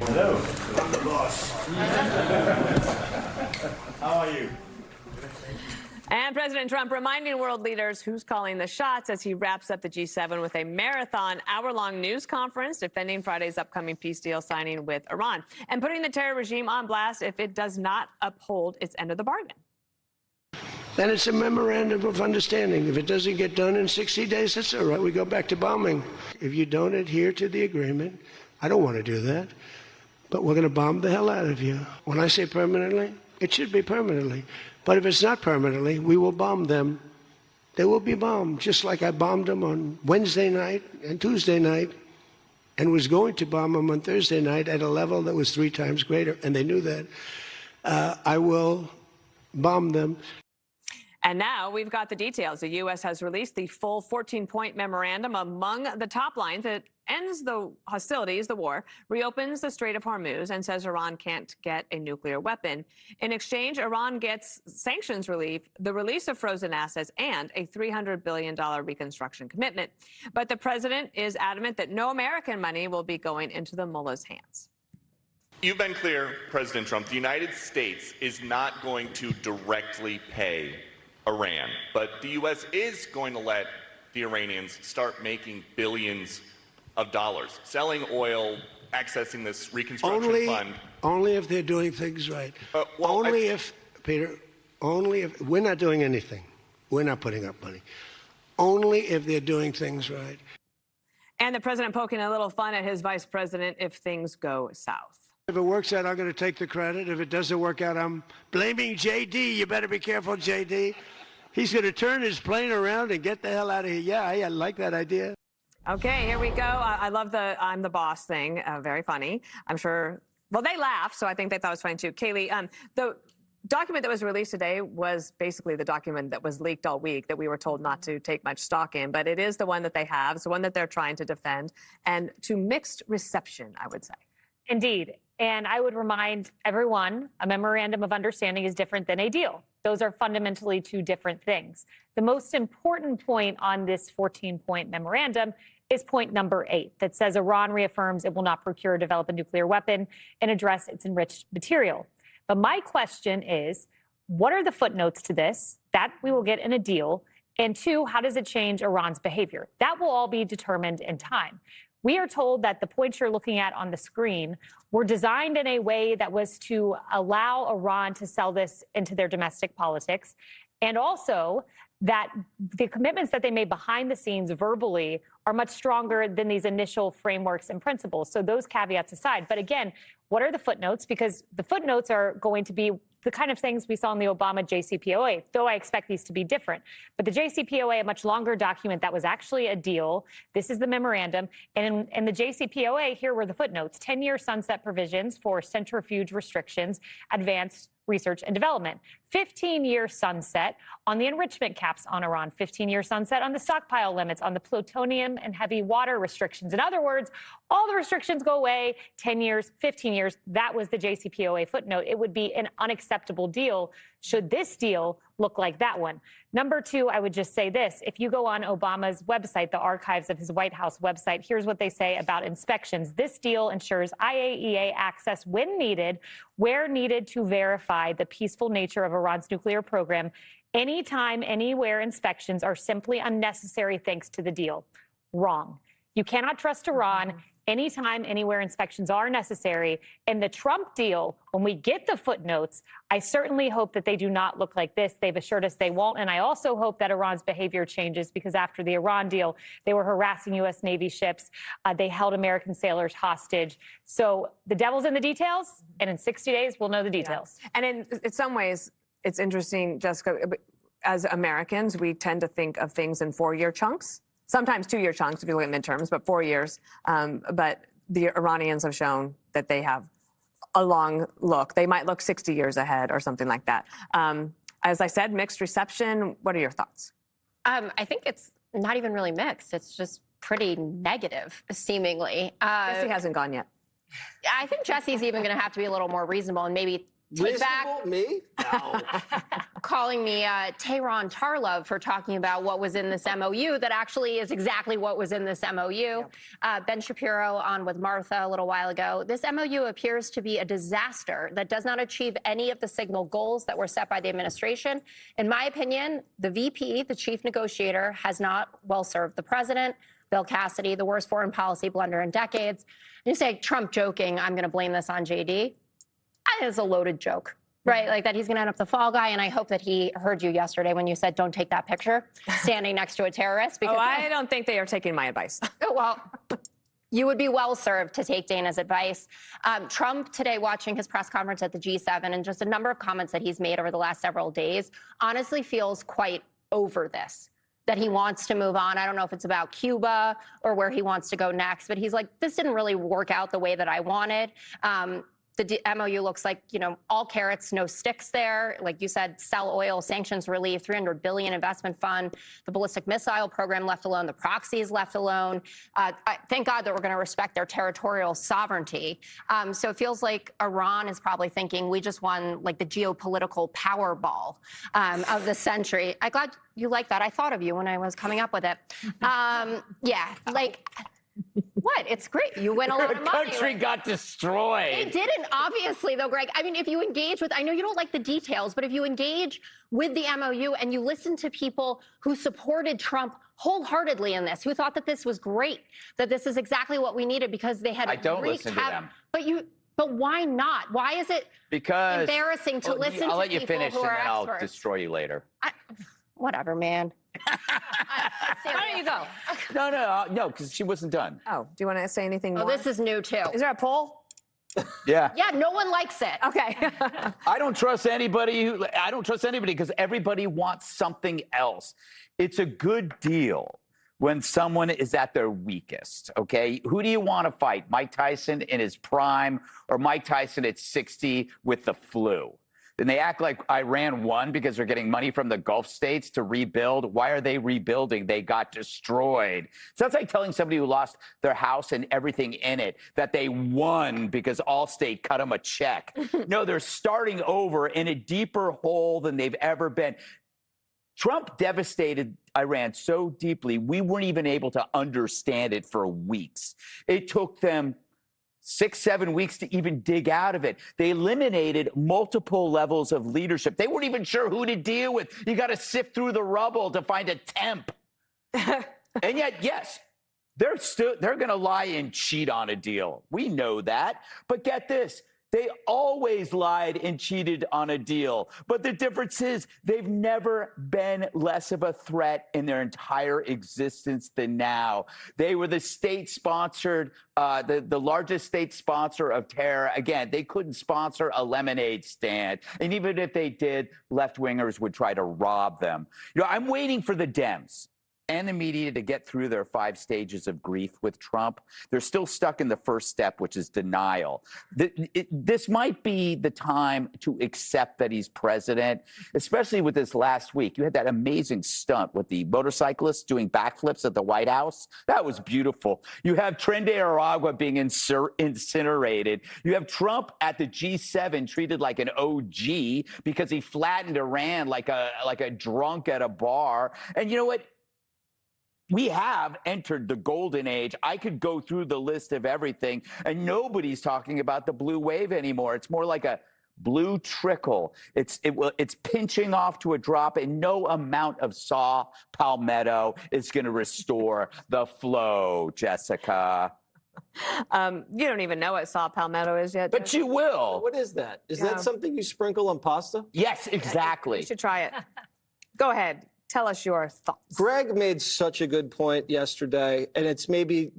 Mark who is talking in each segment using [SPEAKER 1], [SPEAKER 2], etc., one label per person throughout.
[SPEAKER 1] Hello. I'm the boss. How are you?
[SPEAKER 2] And President Trump reminding world leaders who's calling the shots as he wraps up the G7 with a marathon hour-long news conference defending Friday's upcoming peace deal signing with Iran and putting the terror regime on blast if it does not uphold its end of the bargain.
[SPEAKER 3] Then it's a memorandum of understanding. If it doesn't get done in 60 days, that's all right. We go back to bombing. If you don't adhere to the agreement, I don't want to do that, but we're going to bomb the hell out of you. When I say permanently, it should be permanently. But if it's not permanently, we will bomb them. They will be bombed, just like I bombed them on Wednesday night and Tuesday night and was going to bomb them on Thursday night at a level that was 3 times greater, and they knew that. I will bomb them.
[SPEAKER 2] And now we've got the details. The U.S. has released the full 14-point memorandum. Among the top lines, it ends the hostilities, the war, reopens the Strait of Hormuz, and says Iran can't get a nuclear weapon. In exchange, Iran gets sanctions relief, the release of frozen assets, and a $300 billion reconstruction commitment. But the president is adamant that no American money will be going into the mullah's hands.
[SPEAKER 4] You've been clear, President Trump, the United States is not going to directly pay Iran, but the U.S. is going to let the Iranians start making billions of dollars, selling oil, accessing this reconstruction fund.
[SPEAKER 3] Only if they're doing things right. Peter, only if we're not doing anything. We're not putting up money. Only if they're doing things right.
[SPEAKER 2] And the president poking a little fun at his vice president if things go south.
[SPEAKER 3] If it works out, I'm going to take the credit. If it doesn't work out, I'm blaming J.D. You better be careful, J.D. He's going to turn his plane around and get the hell out of here. Yeah, I like that idea.
[SPEAKER 2] Okay, here we go. I love the I'm the boss thing. Very funny. I'm sure. Well, they laughed, so I think they thought it was funny, too. Kaylee, the document that was released today was basically the document that was leaked all week that we were told not to take much stock in. But it is the one that they have. It's the one that they're trying to defend. And to mixed reception, I would say.
[SPEAKER 5] Indeed. And I would remind everyone, a memorandum of understanding is different than a deal. Those are fundamentally 2 different things. The most important point on this 14-point memorandum is point number 8, that says Iran reaffirms it will not procure or develop a nuclear weapon and address its enriched material. But my question is, what are the footnotes to this? That we will get in a deal. And 2, how does it change Iran's behavior? That will all be determined in time. We are told that the points you're looking at on the screen were designed in a way that was to allow Iran to sell this into their domestic politics, and also that the commitments that they made behind the scenes verbally are much stronger than these initial frameworks and principles. So those caveats aside. But again, what are the footnotes? Because the footnotes are going to be the kind of things we saw in the Obama JCPOA, though I expect these to be different. But the JCPOA, a much longer document that was actually a deal. This is the memorandum. And in the JCPOA, here were the footnotes: 10-year sunset provisions for centrifuge restrictions, advanced research and development, 15-year sunset on the enrichment caps on Iran, 15-year sunset on the stockpile limits, on the plutonium and heavy water restrictions. In other words, all the restrictions go away, 10 years, 15 years. That was the JCPOA footnote. It would be an unacceptable deal should this deal look like that one. Number 2, I would just say this. If you go on Obama's website, the archives of his White House website, here's what they say about inspections. This deal ensures IAEA access when needed, where needed, to verify the peaceful nature of Iran's nuclear program. Anytime, anywhere inspections are simply unnecessary thanks to the deal. Wrong. You cannot trust Iran. Anytime, anywhere inspections are necessary. In the Trump deal, when we get the footnotes, I certainly hope that they do not look like this. They've assured us they won't. And I also hope that Iran's behavior changes, because after the Iran deal, they were harassing U.S. Navy ships. They held American sailors hostage. So the devil's in the details. And in 60 days, we'll know the details.
[SPEAKER 2] Yeah. And in some ways, it's interesting, Jessica, as Americans, we tend to think of things in 4-year chunks. Sometimes 2-year chunks if you look at midterms, but 4 years. But the Iranians have shown that they have a long look. They might look 60 years ahead or something like that. As I said, mixed reception. What are your thoughts?
[SPEAKER 6] I think it's not even really mixed. It's just pretty negative, seemingly.
[SPEAKER 2] Jesse hasn't gone yet.
[SPEAKER 6] I think Jesse's even going to have to be a little more reasonable and maybe take back.
[SPEAKER 3] Me? No.
[SPEAKER 6] calling me Tehran Tarlov for talking about what was in this MOU that actually is exactly what was in this MOU. Ben Shapiro on with Martha a little while ago. This MOU appears to be a disaster that does not achieve any of the signal goals that were set by the administration. In my opinion, the VP, the chief negotiator, has not well served the president. Bill Cassidy, the worst foreign policy blunder in decades. You say Trump joking, I'm going to blame this on JD. I think it's a loaded joke. Right, like that he's going to end up the fall guy. And I hope that he heard you yesterday when you said, don't take that picture standing next to a terrorist. Because
[SPEAKER 2] I don't think they are taking my advice.
[SPEAKER 6] Well, you would be well served to take Dana's advice. Trump today, watching his press conference at the G7 and just a number of comments that he's made over the last several days, honestly feels quite over this, that he wants to move on. I don't know if it's about Cuba or where he wants to go next, but he's like, this didn't really work out the way that I wanted. The MOU looks like, you know, all carrots, no sticks there. Like you said, sell oil, sanctions relief, $300 billion investment fund, the ballistic missile program left alone, the proxies left alone. Thank God that we're going to respect their territorial sovereignty. So it feels like Iran is probably thinking we just won like the geopolitical Powerball of the century. I'm glad you like that. I thought of you when I was coming up with it. Yeah, like... What? It's great. You win a lot of money.
[SPEAKER 7] The country got destroyed.
[SPEAKER 6] They didn't, obviously, though, Greg. I mean, if you engage with, I know you don't like the details, but if you engage with the MOU and you listen to people who supported Trump wholeheartedly in this, who thought that this was great, that this is exactly what we needed because they had
[SPEAKER 7] I don't listen to them.
[SPEAKER 6] But why not? Why is it embarrassing to listen to people who are experts?
[SPEAKER 7] I'll let you finish and then I'll destroy you later.
[SPEAKER 6] Whatever, man.
[SPEAKER 2] Why don't you go?
[SPEAKER 7] No, because she wasn't done.
[SPEAKER 2] Oh, do you want to say anything more?
[SPEAKER 6] Oh, this is new, too.
[SPEAKER 2] Is there a poll?
[SPEAKER 7] Yeah.
[SPEAKER 6] Yeah, no one likes it.
[SPEAKER 2] Okay.
[SPEAKER 7] I don't trust anybody because everybody wants something else. It's a good deal when someone is at their weakest, okay? Who do you want to fight? Mike Tyson in his prime or Mike Tyson at 60 with the flu? And they act like Iran won because they're getting money from the Gulf states to rebuild. Why are they rebuilding? They got destroyed. So that's like telling somebody who lost their house and everything in it that they won because Allstate cut them a check. No, they're starting over in a deeper hole than they've ever been. Trump devastated Iran so deeply, we weren't even able to understand it for weeks. It took them 6-7 weeks to even dig out of it. They eliminated multiple levels of leadership. They weren't even sure who to deal with. You got to sift through the rubble to find a temp. And yet, yes, they're going to lie and cheat on a deal. We know that. But get this. They always lied and cheated on a deal. But the difference is they've never been less of a threat in their entire existence than now. They were the state-sponsored, the largest state sponsor of terror. Again, they couldn't sponsor a lemonade stand. And even if they did, left-wingers would try to rob them. You know, I'm waiting for the Dems and the media to get through their 5 stages of grief with Trump. They're still stuck in the first step, which is denial. This might be the time to accept that he's president, especially with this last week. You had that amazing stunt with the motorcyclists doing backflips at the White House. That was beautiful. You have Trende Aragua being incinerated. You have Trump at the G7 treated like an OG because he flattened Iran like a drunk at a bar. And you know what? We have entered the golden age. I could go through the list of everything, and nobody's talking about the blue wave anymore. It's more like a blue trickle. It's pinching off to a drop, and no amount of saw palmetto is going to restore the flow, Jessica.
[SPEAKER 2] You don't even know what saw palmetto is yet.
[SPEAKER 7] But you will.
[SPEAKER 8] What is that? Is that something you sprinkle on pasta?
[SPEAKER 7] Yes, exactly.
[SPEAKER 2] You should try it. Go ahead. Tell us your thoughts.
[SPEAKER 8] Greg made such a good point yesterday, and it's maybe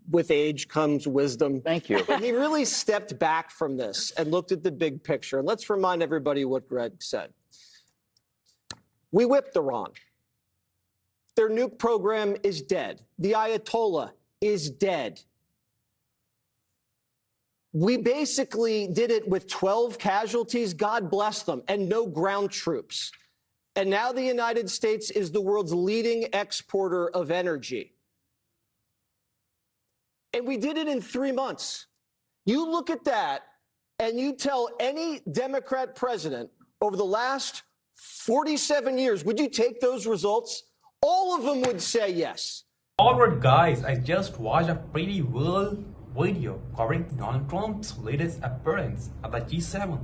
[SPEAKER 8] with age comes wisdom.
[SPEAKER 7] Thank you.
[SPEAKER 8] But he really stepped back from this and looked at the big picture. And let's remind everybody what Greg said. We whipped Iran. Their nuke program is dead. The Ayatollah is dead. We basically did it with 12 casualties, God bless them, and no ground troops. And now the United States is the world's leading exporter of energy. And we did it in 3 months. You look at that and you tell any Democrat president over the last 47 years. Would you take those results? All of them would say yes.
[SPEAKER 9] Alright guys, I just watched a pretty well video covering Donald Trump's latest appearance at the G7.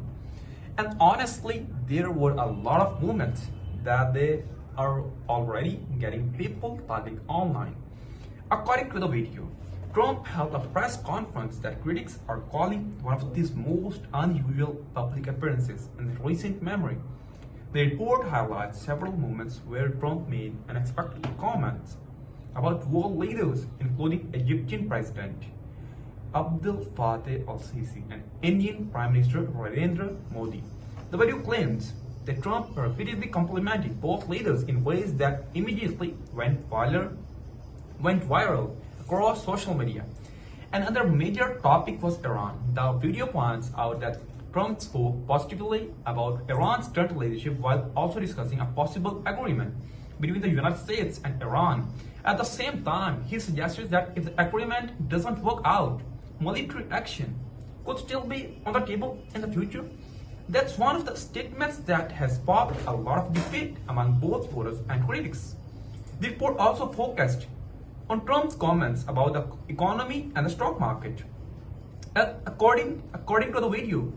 [SPEAKER 9] And honestly, there were a lot of moments that they are already getting people talking online. According to the video, Trump held a press conference that critics are calling one of his most unusual public appearances in recent memory. The report highlights several moments where Trump made unexpected comments about world leaders, including Egyptian President Abdel Fattah al-Sisi and Indian Prime Minister Narendra Modi. The video claims that Trump repeatedly complimented both leaders in ways that immediately went viral across social media. Another major topic was Iran. The video points out that Trump spoke positively about Iran's current leadership while also discussing a possible agreement between the United States and Iran. At the same time, he suggested that if the agreement doesn't work out, military action could still be on the table in the future. That's one of the statements that has sparked a lot of debate among both voters and critics. The report also focused on Trump's comments about the economy and the stock market. According to the video,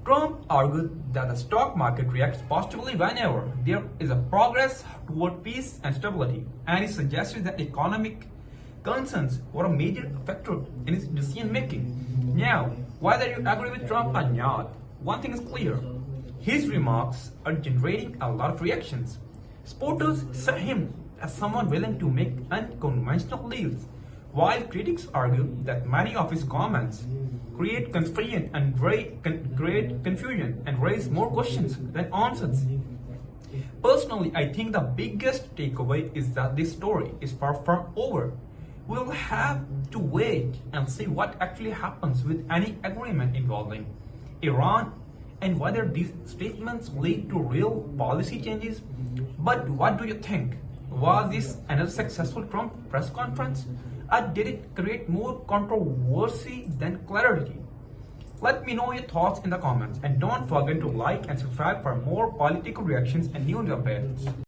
[SPEAKER 9] Trump argued that the stock market reacts positively whenever there is a progress toward peace and stability, and he suggested that economic concerns were a major factor in his decision making. Now, whether you agree with Trump or not, one thing is clear: his remarks are generating a lot of reactions. Supporters see him as someone willing to make unconventional deals, while critics argue that many of his comments create confusion and raise more questions than answers. Personally, I think the biggest takeaway is that this story is far from over. We'll have to wait and see what actually happens with any agreement involving Iran and whether these statements lead to real policy changes. But what do you think? Was this another successful Trump press conference? Or did it create more controversy than clarity? Let me know your thoughts in the comments, and don't forget to like and subscribe for more political reactions and news updates.